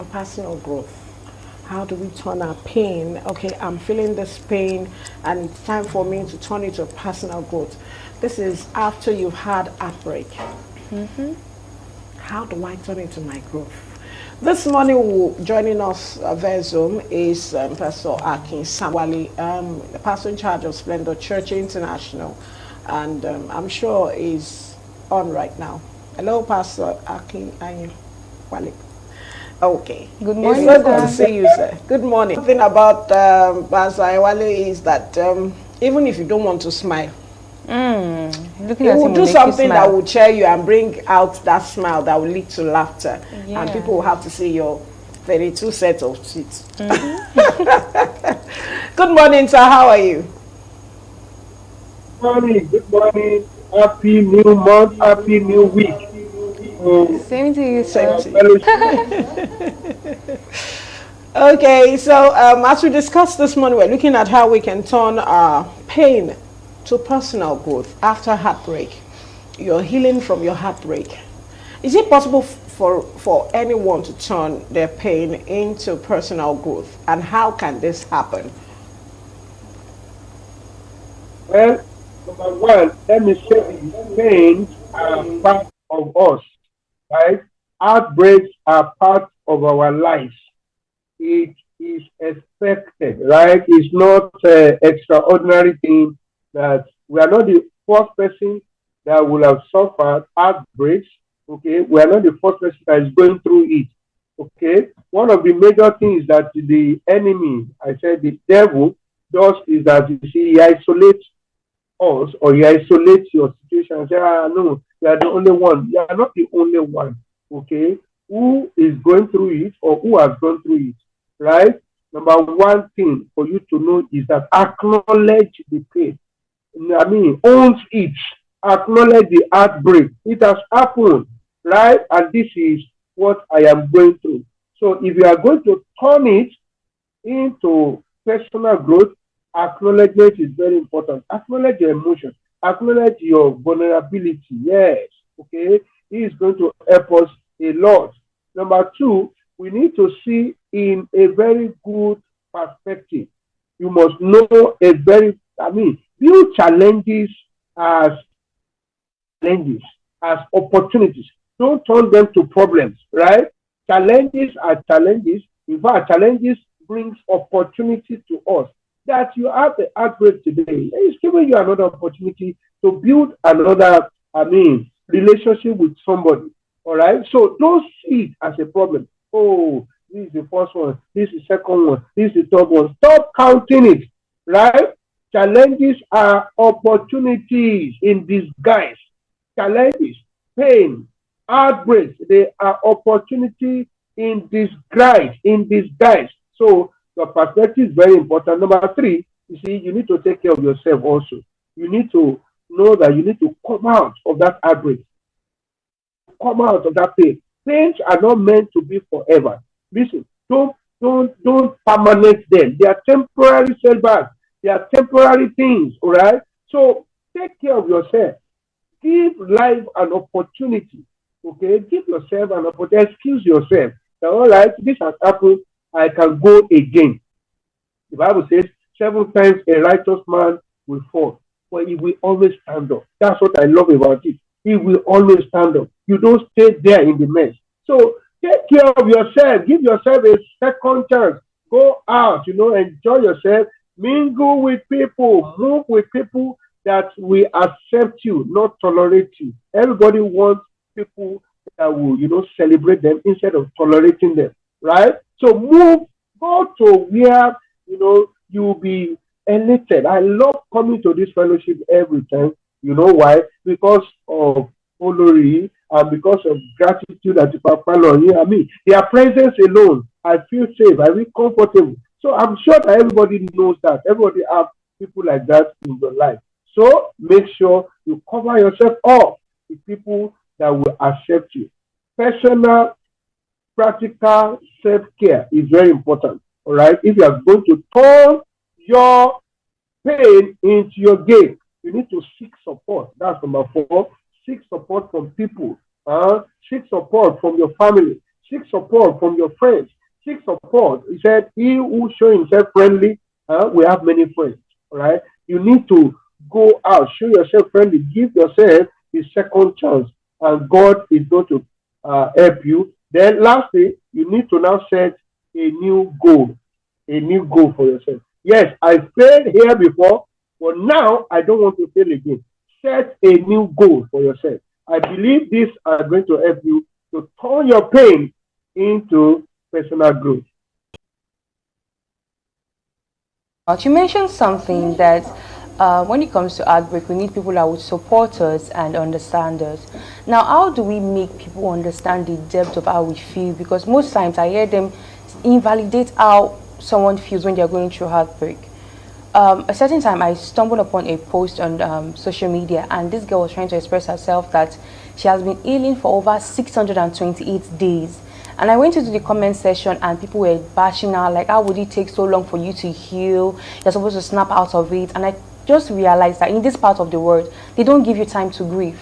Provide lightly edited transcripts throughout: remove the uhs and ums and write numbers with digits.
for personal growth. How do we turn our pain? Okay, I'm feeling this pain and it's time for me to turn it to personal growth. This is after you've had heartbreak. How do I turn it to my growth? This morning, joining us via Zoom is Pastor Akin Samwali, the pastor in charge of Splendor Church International, and I'm sure is on right now. Hello, Pastor Akin Wale. Okay. Good morning, it's so good sir. to see you, sir. Good morning. The thing about Pastor Wale is that even if you don't want to smile, Looking he at will him do will make you something that smile. will cheer you and bring out that smile that will lead to laughter. Yeah. And people will have to see your 32 sets of teeth. Good morning, sir. How are you? Morning, good morning, happy new month, happy new week. Same to you, Same sir. to you. Fellowship. Okay, so as we discussed this morning, we're looking at how we can turn our pain to personal growth after heartbreak. You're healing from your heartbreak. Is it possible for anyone to turn their pain into personal growth? And how can this happen? Well, number one, let me say pains are part of us, right? Heartbreaks are part of our lives. It is expected, right? It's not an extraordinary thing that we are not the first person that will have suffered heartbreaks. Okay, we are not the first person that is going through it. Okay, one of the major things that the enemy, I said the devil, does is that you see, he isolates us or you isolate your situation and say, no, you are the only one. You are not the only one. Okay, who is going through it or who has gone through it, right? Number one thing for you to know is that acknowledge the pain. I mean, owns it. Acknowledge the heartbreak. It has happened, right? And this is what I am going through. So if you are going to turn it into personal growth, acknowledgement is very important. Acknowledge your emotion. Acknowledge your vulnerability. Yes. Okay. He is going to help us a lot. Number two, we need to see in a very good perspective. You must know view challenges as challenges, as opportunities. Don't turn them to problems, right? Challenges are challenges. In fact, challenges brings opportunity to us. That you have the outbreak today, it's giving you another opportunity to build another, relationship with somebody. All right. So don't see it as a problem. Oh, this is the first one, this is the second one, this is the third one. Stop counting it, right? Challenges are opportunities in disguise. Challenges, pain, heartbreaks, they are opportunity in disguise, So your perspective is very important. Number three, you see, you need to take care of yourself also. You need to know that you need to come out of that heartbreak, come out of that pain. Pains are not meant to be forever. Listen, don't permanent them. They are temporary setbacks. They are temporary things, all right? So take care of yourself. Give life an opportunity. Okay, give yourself an opportunity. Excuse yourself. Now, all right, this has happened. I can go again. The Bible says 7 times a righteous man will fall, but he will always stand up. That's what I love about it. He will always stand up. You don't stay there in the mess. So take care of yourself. Give yourself a second chance. Go out, enjoy yourself. Mingle with people. Move with people that will accept you, not tolerate you. Everybody wants people that will, celebrate them instead of tolerating them, right? So go to where, you'll be elated. I love coming to this fellowship every time. You know why? Because of Olori and because of gratitude that Papa Lord. Their presence alone, I feel safe, I feel comfortable. So I'm sure that everybody knows that. Everybody have people like that in your life. So make sure you cover yourself up with people that will accept you. Personal, practical self-care is very important. All right. If you are going to turn your pain into your gain, you need to seek support. That's number 4. Seek support from people. Seek support from your family. Seek support from your friends. Seek support. He said, he who show himself friendly, we have many friends. All right. You need to go out, show yourself friendly, give yourself a second chance, and God is going to help you. Then lastly, you need to now set a new goal for yourself. Yes, I failed here before, but now I don't want to fail again. Set a new goal for yourself. I believe these are going to help you to turn your pain into personal growth. You mentioned something that when it comes to heartbreak, we need people that would support us and understand us. Now, how do we make people understand the depth of how we feel? Because most times I hear them invalidate how someone feels when they're going through heartbreak. A certain time, I stumbled upon a post on social media, and this girl was trying to express herself that she has been healing for over 628 days. And I went into the comment section, and people were bashing her, like, how would it take so long for you to heal? You're supposed to snap out of it. And I just realized that in this part of the world, they don't give you time to grieve.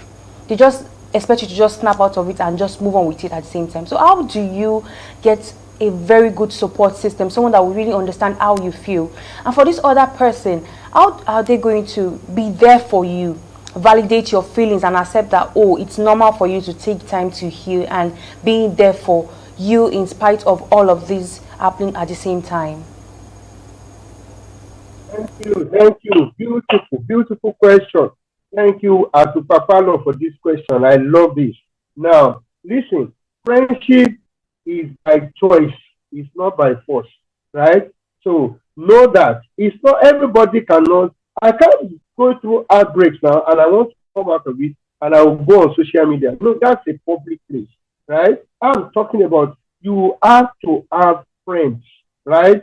They just expect you to just snap out of it and just move on with it at the same time. So how do you get a very good support system, someone that will really understand how you feel? And for this other person, how are they going to be there for you, validate your feelings, and accept that, oh, it's normal for you to take time to heal, and being there for you in spite of all of this happening at the same time? Thank you. Beautiful question. Thank you, Atupapalo, for this question. I love this. Now, listen, friendship is by choice, it's not by force, right? So know that it's not everybody cannot. I can't go through heartbreaks now and I want to come out of it and I will go on social media. No, that's a public place, right? I'm talking about you have to have friends, right?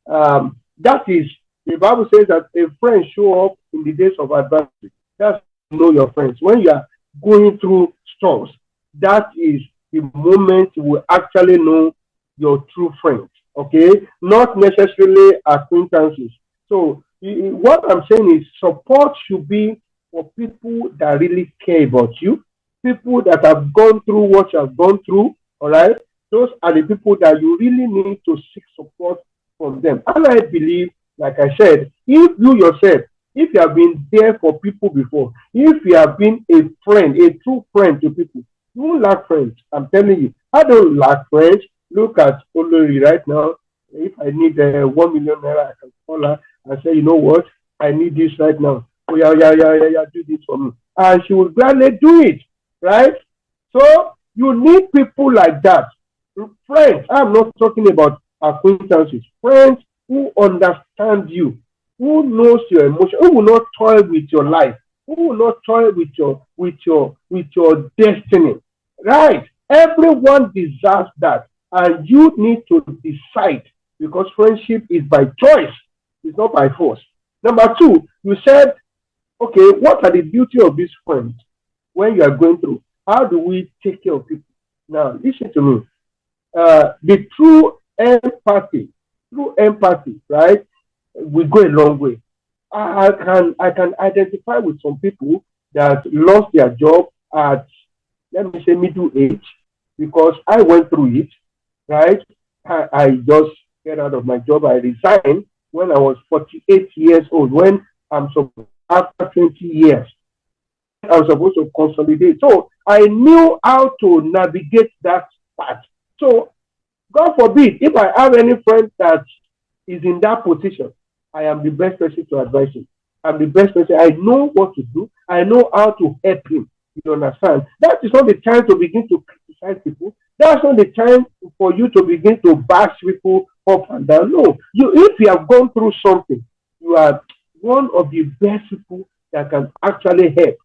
That is, the Bible says that a friend show up in the days of adversity. That's know your friends. When you are going through storms, that is the moment you will actually know your true friends, okay? Not necessarily acquaintances. So what I'm saying is support should be for people that really care about you, people that have gone through what you have gone through, all right? Those are the people that you really need to seek support from them. And I believe, like I said, if you yourself, if you have been there for people before, if you have been a friend, a true friend to people, you won't lack friends. I'm telling you, I don't lack friends. Look at Olori right now. If I need 1 million naira, I can call her and say, you know what, I need this right now. Oh, yeah, do this for me. And she will gladly do it, right? So you need people like that. Friends, I'm not talking about acquaintances. Friends who understand you, who knows your emotion, who will not toy with your life, who will not toy with your destiny. Right? Everyone deserves that. And you need to decide, because friendship is by choice, it's not by force. Number two, you said, okay, what are the beauty of these friends when you are going through? How do we take care of people? Now, listen to me. The true empathy, right, will go a long way. I can identify with some people that lost their job at, let me say, middle age, because I went through it, right? I just get out of my job. I resigned when I was 48 years old, when I'm supposed, after 20 years, I'm supposed to consolidate. So I knew how to navigate that path. So God forbid, if I have any friend that is in that position, I am the best person to advise him. I'm the best person. I know what to do. I know how to help him. You understand? That is not the time to begin to criticize people. That's not the time for you to begin to bash people up and down. No. If you have gone through something, you are one of the best people that can actually help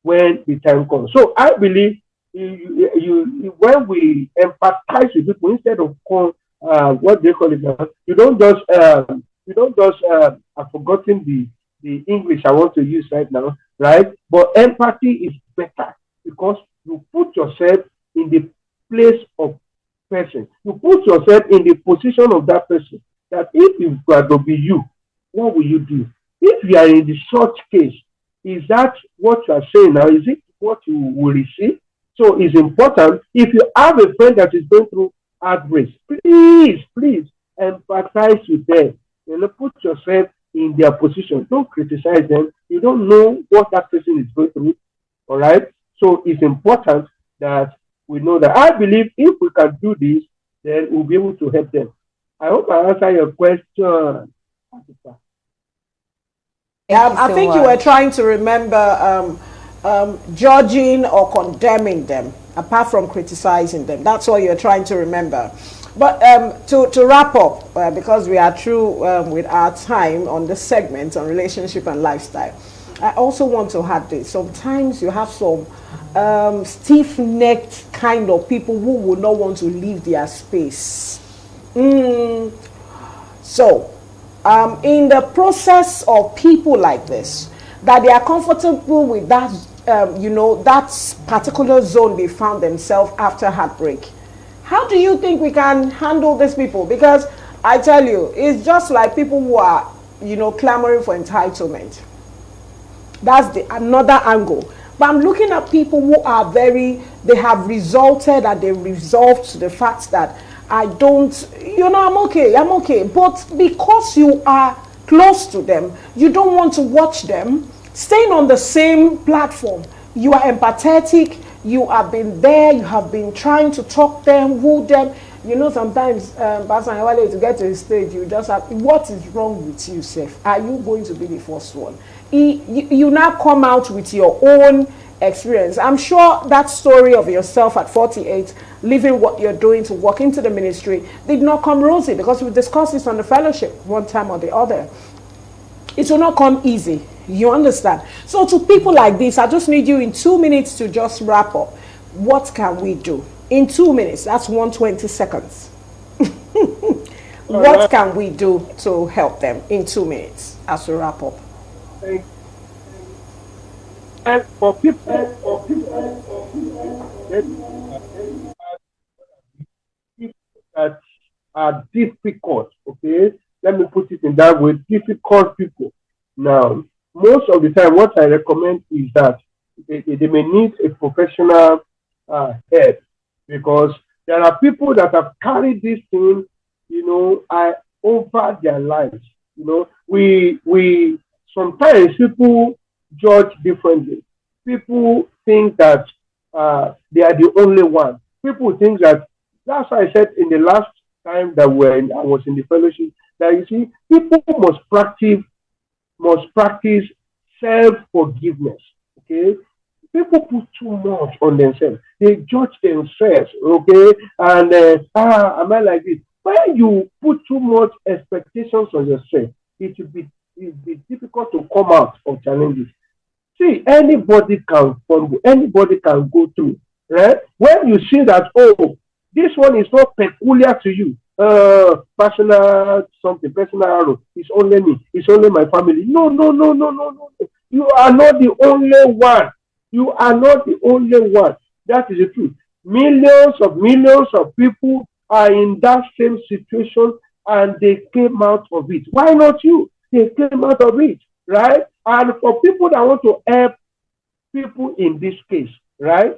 when the time comes. So I believe when we empathize with people instead of what they call it now, you don't just I've forgotten the English I want to use right now, right? But empathy is better because you put yourself in the place of person. You put yourself in the position of that person. That if it were to be you, what will you do? If you are in the such case, is that what you are saying now? Is it what you will receive? So it's important. If you have a friend that is going through heartbreaks, please, please empathize with them. Put yourself in their position. Don't criticize them. You don't know what that person is going through. All right. So it's important that we know that. I believe if we can do this, then we'll be able to help them. I hope I answer your question. Thank you I so think you were much. trying to remember judging or condemning them, apart from criticizing them. That's what you're trying to remember. But to wrap up, because we are through with our time on this segment on relationship and lifestyle, I also want to add this. Sometimes you have some stiff-necked kind of people who will not want to leave their space. So, in the process of people like this, that they are comfortable with that, that particular zone they found themselves after heartbreak. How do you think we can handle these people? Because I tell you, it's just like people who are, clamoring for entitlement. That's another angle. But I'm looking at people who are they have resulted and they resolved to the fact that I don't, I'm okay. But because you are close to them, you don't want to watch them staying on the same platform. You are empathetic, you have been there, you have been trying to talk them, woo them. Sometimes, to get to a stage, you just have, what is wrong with you, Seth? Are you going to be the first one? You now come out with your own experience. I'm sure that story of yourself at 48, leaving what you're doing to walk into the ministry, did not come rosy, because we discussed this on the fellowship one time or the other. It will not come easy. You understand? So to people like this, I just need you in 2 minutes to just wrap up. What can we do? In 2 minutes, that's 120 seconds. What can we do to help them in 2 minutes as we wrap up? And for people that are difficult, okay, let me put it in that way, difficult people. Now, most of the time, what I recommend is that they may need a professional help, because there are people that have carried this thing, over their lives. We sometimes people judge differently. People think that they are the only one. People think that. That's why I said in the last time that I was in the fellowship, that you see, people must practice self-forgiveness. Okay? People put too much on themselves. They judge themselves, okay? And am I like this? When you put too much expectations on yourself, it'll be difficult to come out of challenges. See, anybody can fumble, anybody can go through, right? When you see that, oh, this one is not peculiar to you, personal something, personal arrow, it's only me, it's only my family. No, no, no, no, no, no. You are not the only one. You are not the only one. That is the truth. Millions of people are in that same situation and they came out of it. Why not you? They came out of it, right? And for people that want to help people in this case, right?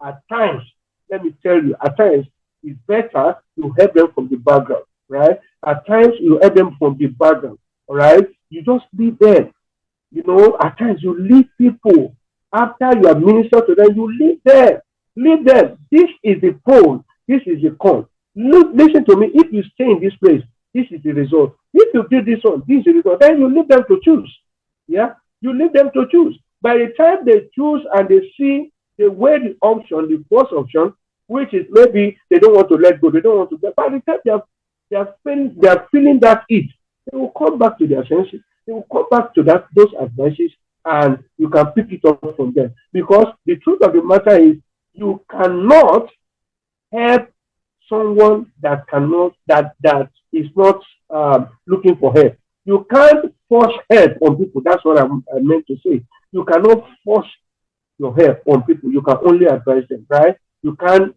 At times, let me tell you, at times it's better to help them from the background, right? At times you help them from the background, all right? You just leave them. At times you leave people. After you have ministered to them, you leave them. Leave them. This is the pole. This is the con. Look, listen to me. If you stay in this place, this is the result. If you do this one, this is the result. Then you leave them to choose. Yeah? You leave them to choose. By the time they choose and they see they weigh the option, the first option, which is maybe they don't want to let go, they don't want to get. By the time they are feeling that it, they will come back to their senses. They will come back to those advices, and you can pick it up from there. Because the truth of the matter is, you cannot help someone that is not looking for help. You can't force help on people. That's what I meant to say. You cannot force your help on people. You can only advise them, right? You can't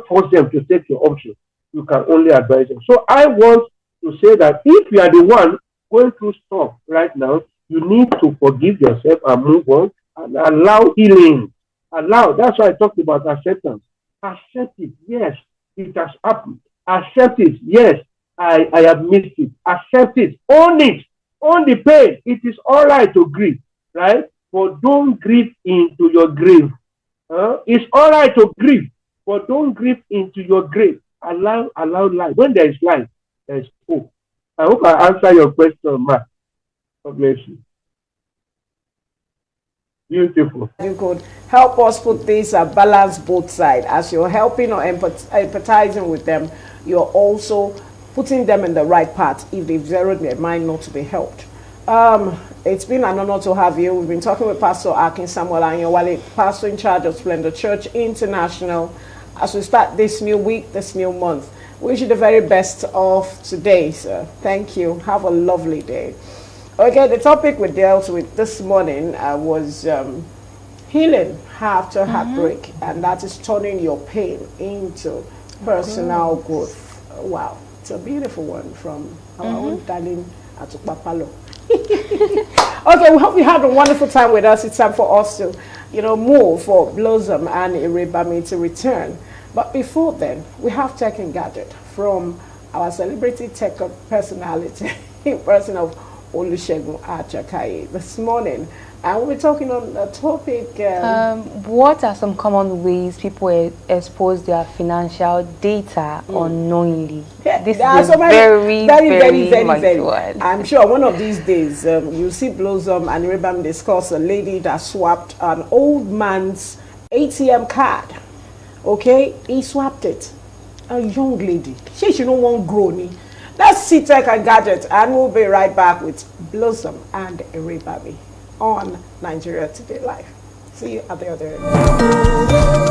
force them to take your option. You can only advise them. So I want to say that if you are the one going through stuff right now, you need to forgive yourself and move on and allow healing. Allow. That's why I talked about acceptance. Accept it. Yes, It has happened. Accept it. Yes, I have missed it. Accept it. Own it. Own the pain. It is all right to grieve, right? But don't grieve into your grave. It's all right to grieve, but don't grieve into your grave. Allow life. When there is life, there is hope. I hope I answer your question, Mark. God bless you. Beautiful. You could help us put this balance both sides. As you're helping or empathizing with them, you're also putting them in the right path if they've zeroed their mind not to be helped. It's been an honor to have you. We've been talking with Pastor Akin Samuel Anyewale, pastor in charge of Splendor Church International, as we start this new week, this new month. Wish you the very best of today, sir. Thank you. Have a lovely day. Okay, the topic we dealt with this morning was healing after heartbreak, and that is turning your pain into personal growth. Wow, it's a beautiful one from our own darling Atukpapalo. Okay, we hope you had a wonderful time with us. It's time for us to, move for Blossom and Irebami to return. But before then, we have Tech and Gadget from our celebrity tech personality, person of Olusegun Achakaye this morning, and we'll be talking on a topic. What are some common ways people expose their financial data unknowingly? Yeah, this is a very one. I'm sure one of these days you'll see Blossom and Rebam discuss a lady that swapped an old man's ATM card. Okay, he swapped it. A young lady. She don't want groany. Let's see Tech and Gadget, and we'll be right back with Blossom and Rebami on Nigeria Today Live. See you at the other end.